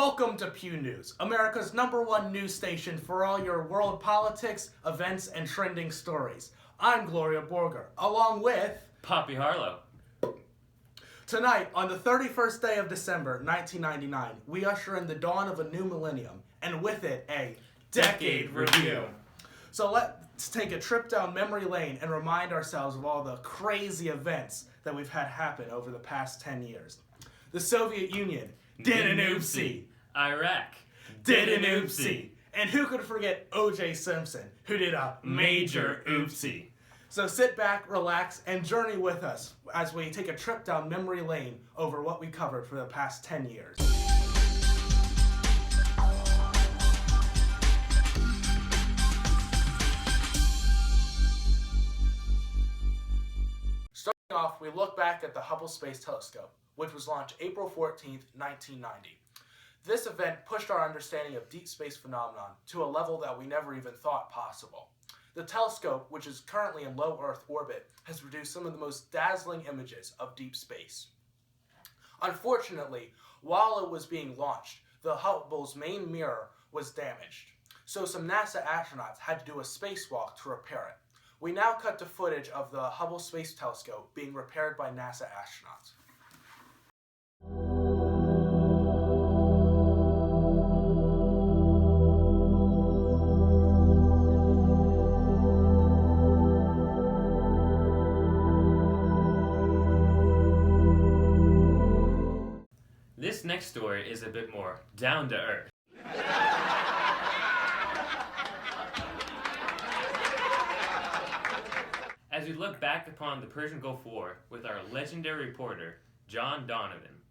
Welcome to Pew News, America's #1 news station for all your world politics, events, and trending stories. I'm Gloria Borger, along with Poppy Harlow. Tonight, on the 31st day of December, 1999, we usher in the dawn of a new millennium, and with it, a Decade Review. So let's take a trip down memory lane and remind ourselves of all the crazy events that we've had happen over the past 10 years. The Soviet Union did an oopsie. Iraq Did an oopsie. And who could forget O.J. Simpson, who did a major oopsie. So sit back, relax, and journey with us as we take a trip down memory lane over what we covered for the past 10 years. Starting off, we look back at the Hubble Space Telescope, which was launched April 14th, 1990. This event pushed our understanding of deep space phenomenon to a level that we never even thought possible. The telescope, which is currently in low Earth orbit, has produced some of the most dazzling images of deep space. Unfortunately, while it was being launched, the Hubble's main mirror was damaged, so some NASA astronauts had to do a spacewalk to repair it. We now cut to footage of the Hubble Space Telescope being repaired by NASA astronauts. This next story is a bit more down to earth. As we look back upon the Persian Gulf War with our legendary reporter, John Donovan.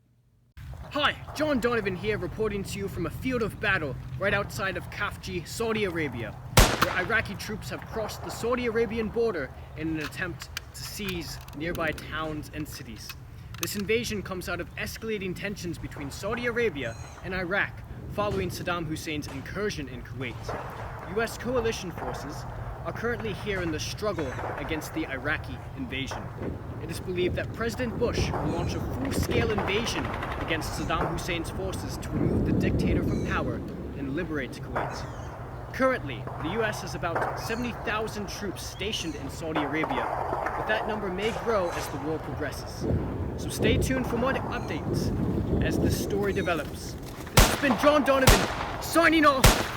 Hi, John Donovan here, reporting to you from a field of battle right outside of Khafji, Saudi Arabia, where Iraqi troops have crossed the Saudi Arabian border in an attempt to seize nearby towns and cities. This invasion comes out of escalating tensions between Saudi Arabia and Iraq following Saddam Hussein's incursion in Kuwait. U.S. coalition forces are currently here in the struggle against the Iraqi invasion. It is believed that President Bush will launch a full-scale invasion against Saddam Hussein's forces to remove the dictator from power and liberate Kuwait. Currently, the U.S. has about 70,000 troops stationed in Saudi Arabia, but that number may grow as the war progresses. So stay tuned for more updates as this story develops. This has been John Donovan, signing off!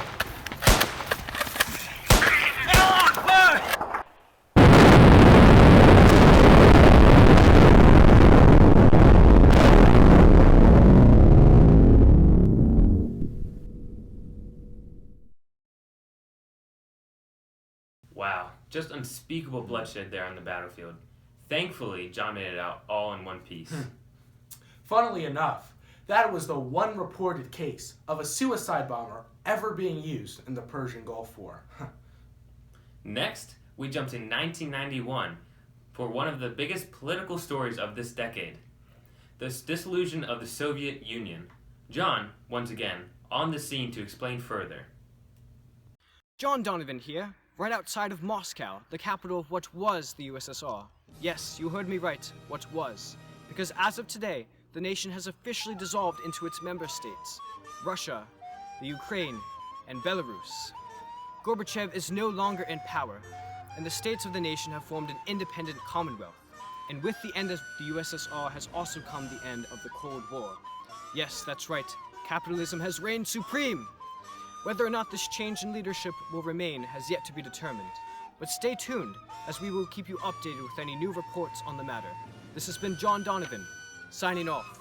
Wow, just unspeakable bloodshed there on the battlefield. Thankfully, John made it out all in one piece. Funnily enough, that was the one reported case of a suicide bomber ever being used in the Persian Gulf War. Next, we jump to 1991 for one of the biggest political stories of this decade, the dissolution of the Soviet Union. John, once again, on the scene to explain further. John Donovan here, right outside of Moscow, the capital of what was the USSR. Yes, you heard me right, what was. Because as of today, the nation has officially dissolved into its member states, Russia, the Ukraine, and Belarus. Gorbachev is no longer in power, and the states of the nation have formed an independent commonwealth. And with the end of the USSR has also come the end of the Cold War. Yes, that's right, capitalism has reigned supreme. Whether or not this change in leadership will remain has yet to be determined. But stay tuned, as we will keep you updated with any new reports on the matter. This has been John Donovan, signing off.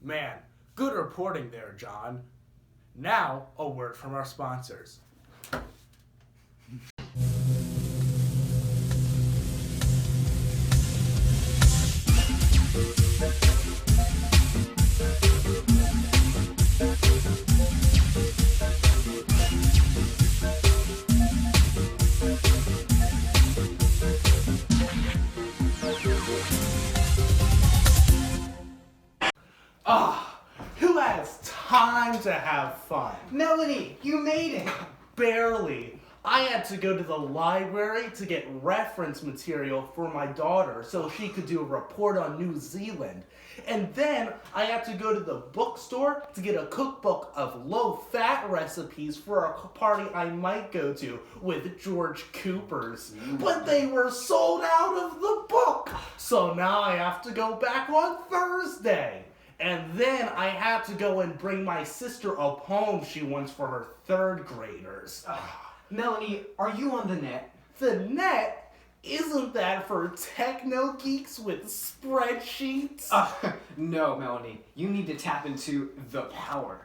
Man, good reporting there, John. Now, a word from our sponsors. going to have fun. Melanie, you made it! Barely. I had to go to the library to get reference material for my daughter so she could do a report on New Zealand. And then I had to go to the bookstore to get a cookbook of low-fat recipes for a party I might go to with George Cooper's. But they were sold out of the book. So now I have to go back on Thursday. And then I had to go and bring my sister a poem she wants for her third graders. Melanie, are you on the net? The net? Isn't that for techno geeks with spreadsheets? No, Melanie. You need to tap into the power.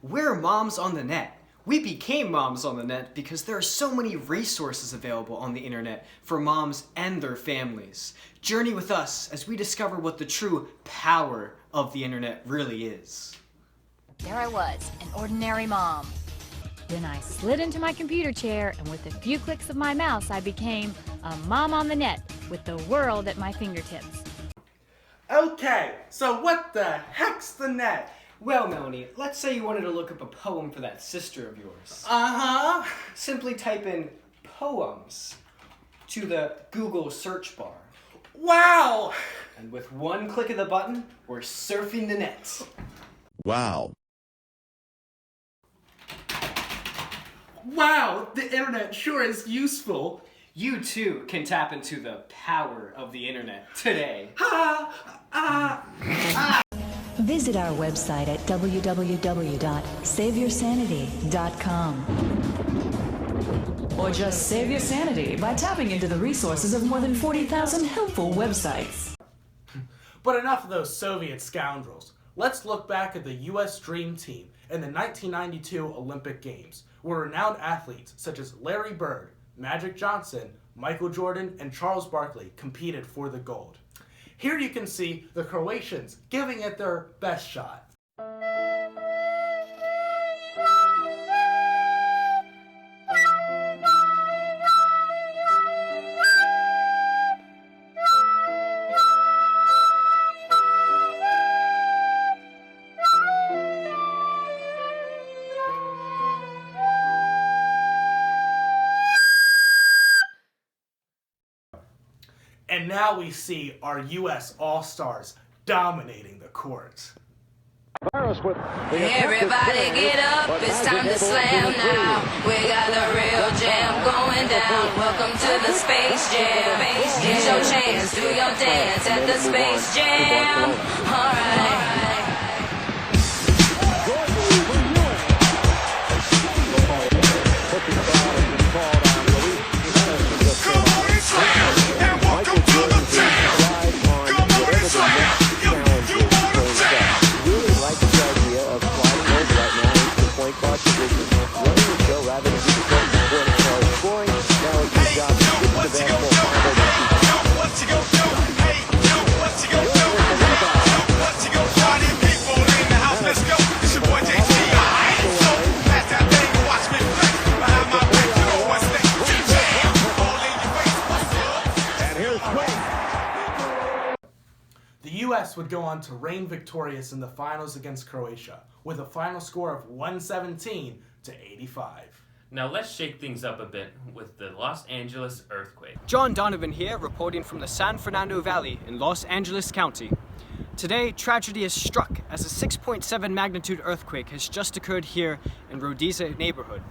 We're Moms on the Net. We became Moms on the Net because there are so many resources available on the internet for moms and their families. Journey with us as we discover what the true power of the internet really is. There I was, an ordinary mom. Then I slid into my computer chair, and with a few clicks of my mouse, I became a mom on the net with the world at my fingertips. Okay, so what the heck's the net? Well, Melanie, let's say you wanted to look up a poem for that sister of yours. Uh-huh. Simply type in poems to the Google search bar. Wow. And with one click of the button, we're surfing the net. Wow. Wow, the internet sure is useful. You too can tap into the power of the internet today. Visit our website at www.saveyoursanity.com. Or just save your sanity by tapping into the resources of more than 40,000 helpful websites. But enough of those Soviet scoundrels. Let's look back at the U.S. Dream Team in the 1992 Olympic Games, where renowned athletes such as Larry Bird, Magic Johnson, Michael Jordan, and Charles Barkley competed for the gold. Here you can see the Croatians giving it their best shot. And now we see our U.S. All-Stars dominating the court. Everybody get up, it's time to slam now. We got the real jam going down. Welcome to the Space Jam. Here's your chance, do your dance at the Space Jam. Alright. The U.S. would go on to reign victorious in the finals against Croatia, with a final score of 117-85. Now let's shake things up a bit with the Los Angeles earthquake. John Donovan here, reporting from the San Fernando Valley in Los Angeles County. Today, tragedy has struck as a 6.7 magnitude earthquake has just occurred here in Rodiza neighborhood.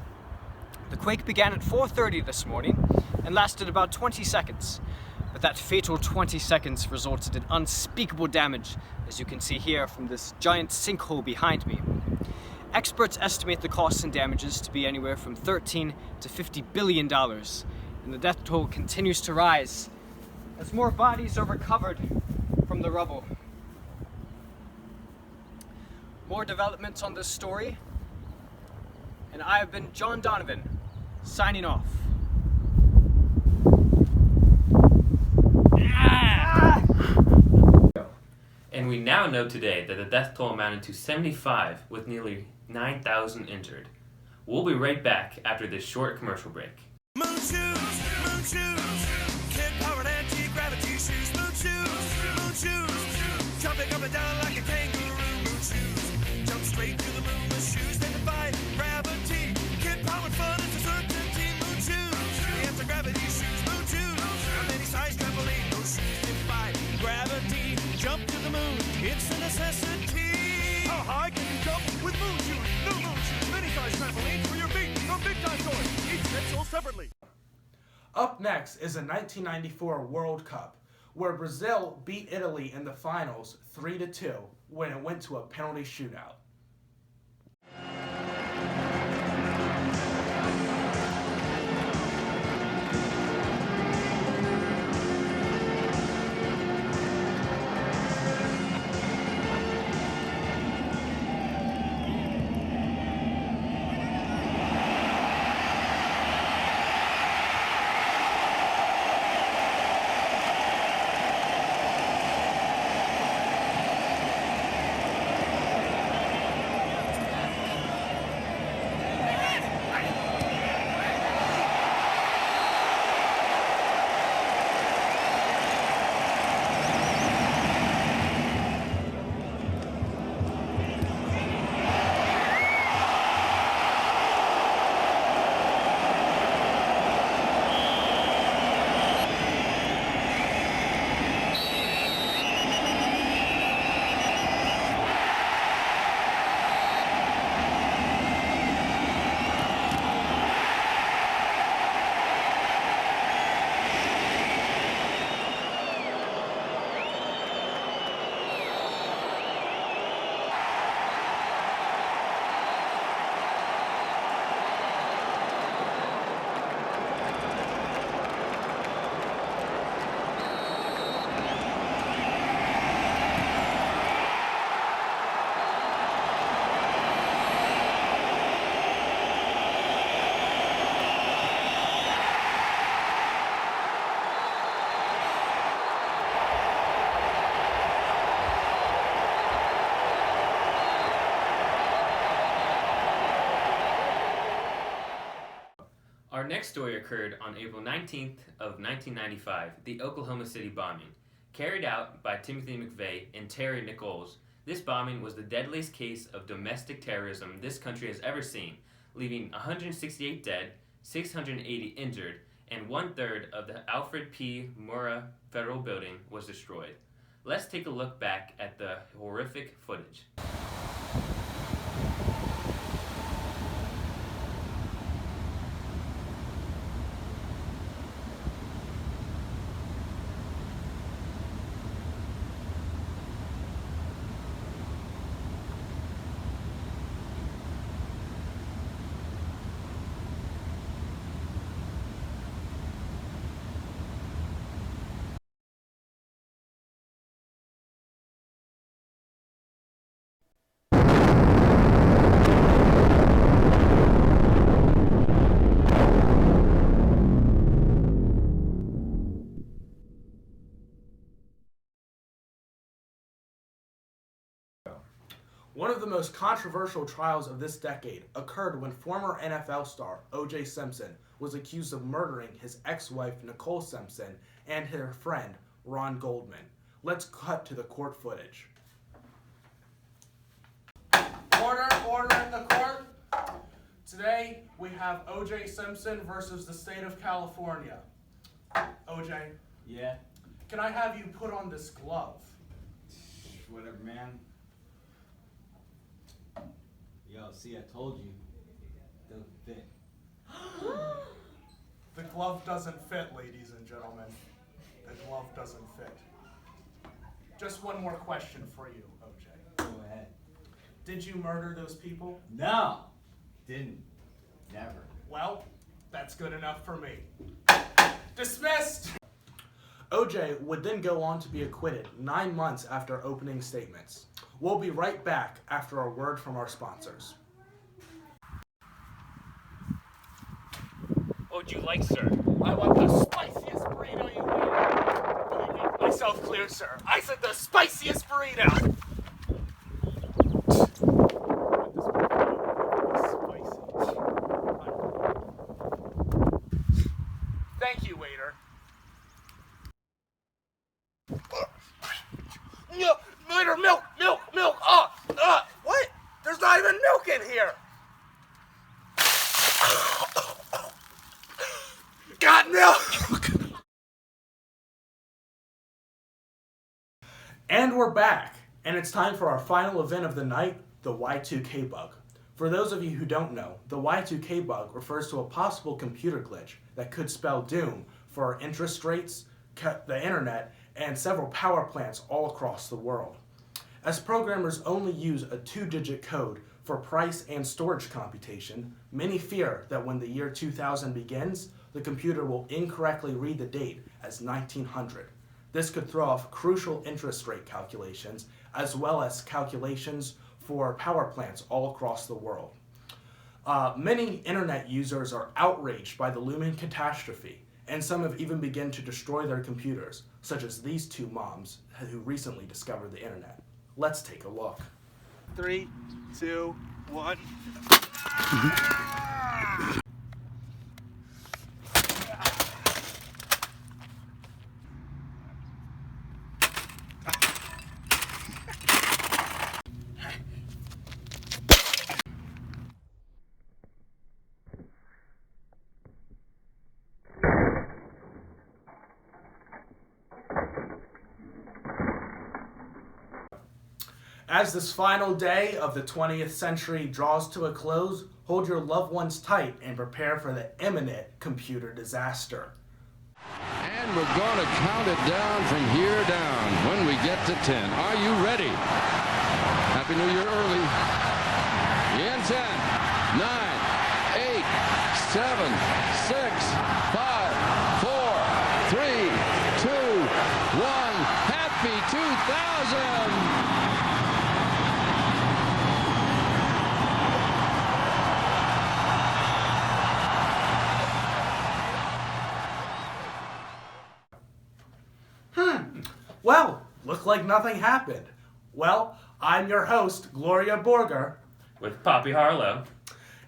The quake began at 4:30 this morning and lasted about 20 seconds. But that fatal 20 seconds resulted in unspeakable damage, as you can see here from this giant sinkhole behind me. Experts estimate the costs and damages to be anywhere from $13 to $50 billion, and the death toll continues to rise as more bodies are recovered from the rubble. More developments on this story, and I have been John Donovan, signing off. And we now know today that the death toll amounted to 75, with nearly 9,000 injured. We'll be right back after this short commercial break. Moon shoes, kid-powered anti-gravity shoes, moon shoes, jumping up and down like a kangaroo, moon shoes. straight to the moon with shoes that defy gravity. Kid powered fun is a certainty. Moon shoes, the anti-gravity shoes. Moon shoes, on any size trampoline. Those shoes defy gravity. Jump to the moon, it's a necessity. How high can you jump with moon shoes? New moon shoes, many size trampolines for your feet. From Big Time Toys, each set sold separately. Up next is a 1994 World Cup, where Brazil beat Italy in the finals 3-2 when it went to a penalty shootout. Our next story occurred on April 19th of 1995, the Oklahoma City bombing. Carried out by Timothy McVeigh and Terry Nichols, this bombing was the deadliest case of domestic terrorism this country has ever seen, leaving 168 dead, 680 injured, and 1/3 of the Alfred P. Murrah Federal Building was destroyed. Let's take a look back at the horrific footage. One of the most controversial trials of this decade occurred when former NFL star O.J. Simpson was accused of murdering his ex-wife Nicole Simpson and her friend Ron Goldman. Let's cut to the court footage. Order in the court. Today we have O.J. Simpson versus the state of California. O.J., Yeah, can I have you put on this glove? whatever, man. Yo, see, I told you. Doesn't fit. The glove doesn't fit, ladies and gentlemen. The glove doesn't fit. Just one more question for you, O.J. Go ahead. Did you murder those people? No! Didn't. Never. Well, that's good enough for me. Dismissed! O.J. would then go on to be acquitted 9 months after opening statements. We'll be right back after a word from our sponsors. What would you like, sir? I want the spiciest burrito you have. Let me make myself clear, sir. I said the spiciest burrito! Thank you, waiter. No, waiter, milk! What? There's not milk in here. Got milk. And we're back, and it's time for our final event of the night, the Y2K bug. For those of you who don't know, the Y2K bug refers to a possible computer glitch that could spell doom for interest rates, the internet, and several power plants all across the world. As programmers only use a 2-digit code for price and storage computation, many fear that when the year 2000 begins, the computer will incorrectly read the date as 1900. This could throw off crucial interest rate calculations, as well as calculations for power plants all across the world. Many internet users are outraged by the looming catastrophe, and some have even begun to destroy their computers, such as these two moms who recently discovered the internet. Let's take a look. 3, 2, 1. As this final day of the 20th century draws to a close, hold your loved ones tight and prepare for the imminent computer disaster. And we're going to count it down from here down when we get to 10. Are you ready? Happy New Year early. In 10, 9, 8, 7, 6, 5, 4, 3, 2, 1. Happy 2000! Well, looked like nothing happened. Well, I'm your host, Gloria Borger. With Poppy Harlow.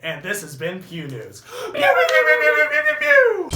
And this has been Pew News. Pew, pew, pew, pew, pew, pew, pew, pew.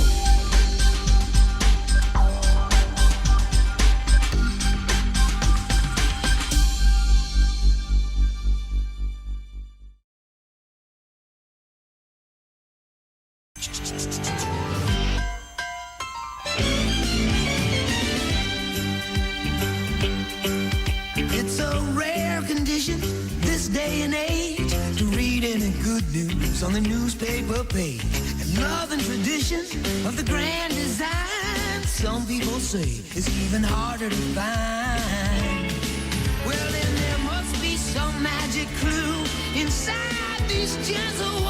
It's a rare condition this day and age to read any good news on the newspaper page. And love and tradition of the grand design, some people say, is even harder to find. Well, then there must be some magic clue inside these gentle